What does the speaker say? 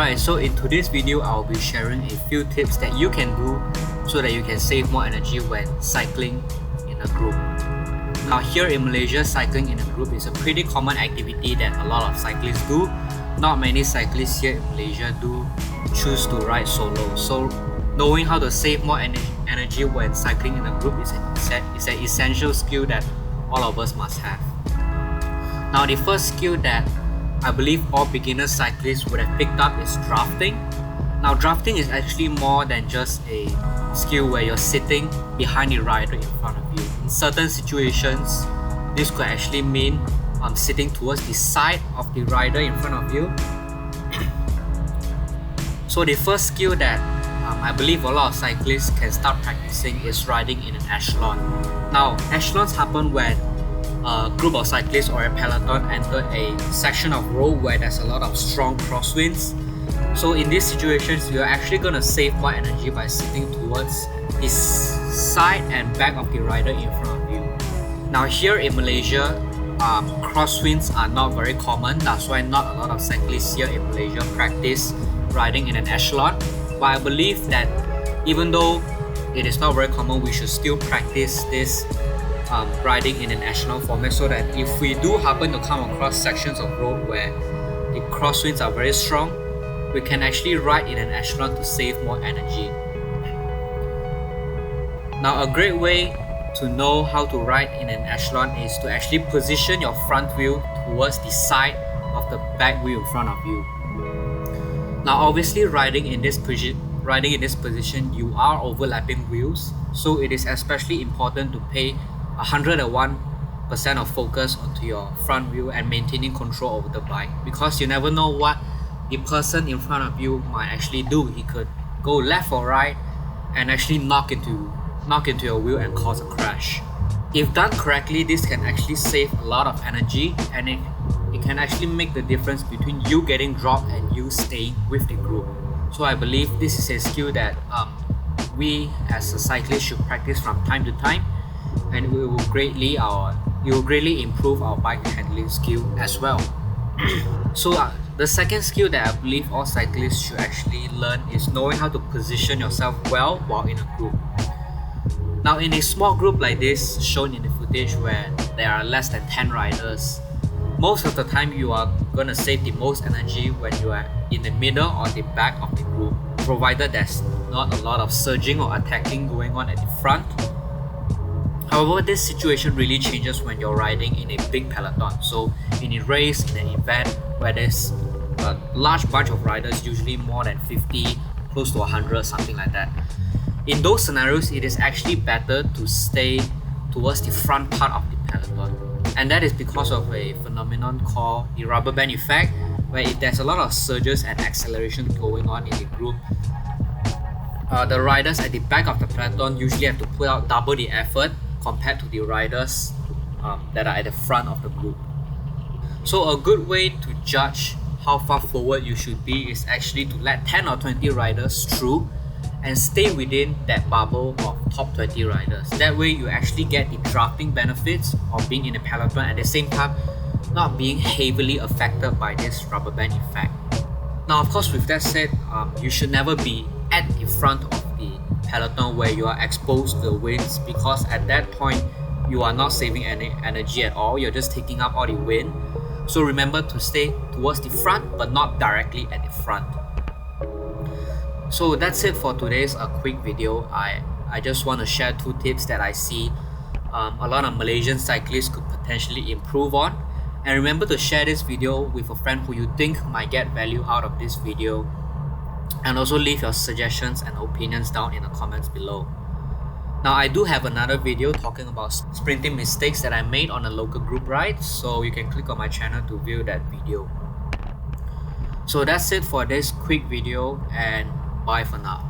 Alright, so in today's video, I'll be sharing a few tips that you can do so that you can save more energy when cycling in a group. Now here in Malaysia, cycling in a group is a pretty common activity that a lot of cyclists do. Not many cyclists here in Malaysia do choose to ride solo. So knowing how to save more energy when cycling in a group is an essential skill that all of us must have. Now the first skill that I believe all beginner cyclists would have picked up is drafting. Now drafting is actually more than just a skill where you're sitting behind the rider in front of you. In certain situations, this could actually mean sitting towards the side of the rider in front of you. So the first skill that I believe a lot of cyclists can start practicing is riding in an echelon. Now echelons happen when a group of cyclists or a peloton enter a section of road where there's a lot of strong crosswinds. So in these situations, you're actually going to save more energy by sitting towards the side and back of the rider in front of you. Now here in Malaysia, crosswinds are not very common. That's why not a lot of cyclists here in Malaysia practice riding in an echelon. But I believe that even though it is not very common, we should still practice this riding in an echelon format, so that if we do happen to come across sections of road where the crosswinds are very strong, we can actually ride in an echelon to save more energy. Now a great way to know how to ride in an echelon is to actually position your front wheel towards the side of the back wheel in front of you. Now obviously riding in this position, you are overlapping wheels, so it is especially important to pay 101% of focus onto your front wheel and maintaining control over the bike, because you never know what the person in front of you might actually do. He could go left or right and actually knock into your wheel and cause a crash. If done correctly, this can actually save a lot of energy, and it can actually make the difference between you getting dropped and you staying with the group. So I believe this is a skill that we as a cyclist should practice from time to time, and it will greatly improve our bike handling skill as well. So the second skill that I believe all cyclists should actually learn is knowing how to position yourself well while in a group. Now in a small group like this shown in the footage where there are less than 10 riders, most of the time you are going to save the most energy when you are in the middle or the back of the group, provided there's not a lot of surging or attacking going on at the front. However, this situation really changes when you're riding in a big peloton. So in a race, in an event where there's a large bunch of riders, usually more than 50, close to 100, something like that. In those scenarios, it is actually better to stay towards the front part of the peloton. And that is because of a phenomenon called the rubber band effect, where if there's a lot of surges and acceleration going on in the group, the riders at the back of the peloton usually have to put out double the effort compared to the riders that are at the front of the group. So a good way to judge how far forward you should be is actually to let 10 or 20 riders through and stay within that bubble of top 20 riders. That way you actually get the drafting benefits of being in a peloton, at the same time not being heavily affected by this rubber band effect. Now of course, with that said, you should never be at the front of the peloton where you are exposed to the winds, because at that point you are not saving any energy at all, you're just taking up all the wind. So remember to stay towards the front but not directly at the front. So that's it for today's quick video. I just want to share two tips that I see a lot of Malaysian cyclists could potentially improve on. And remember to share this video with a friend who you think might get value out of this video. And also leave your suggestions and opinions down in the comments below. Now I do have another video talking about sprinting mistakes that I made on a local group ride, so you can click on my channel to view that video. So that's it for this quick video, and bye for now.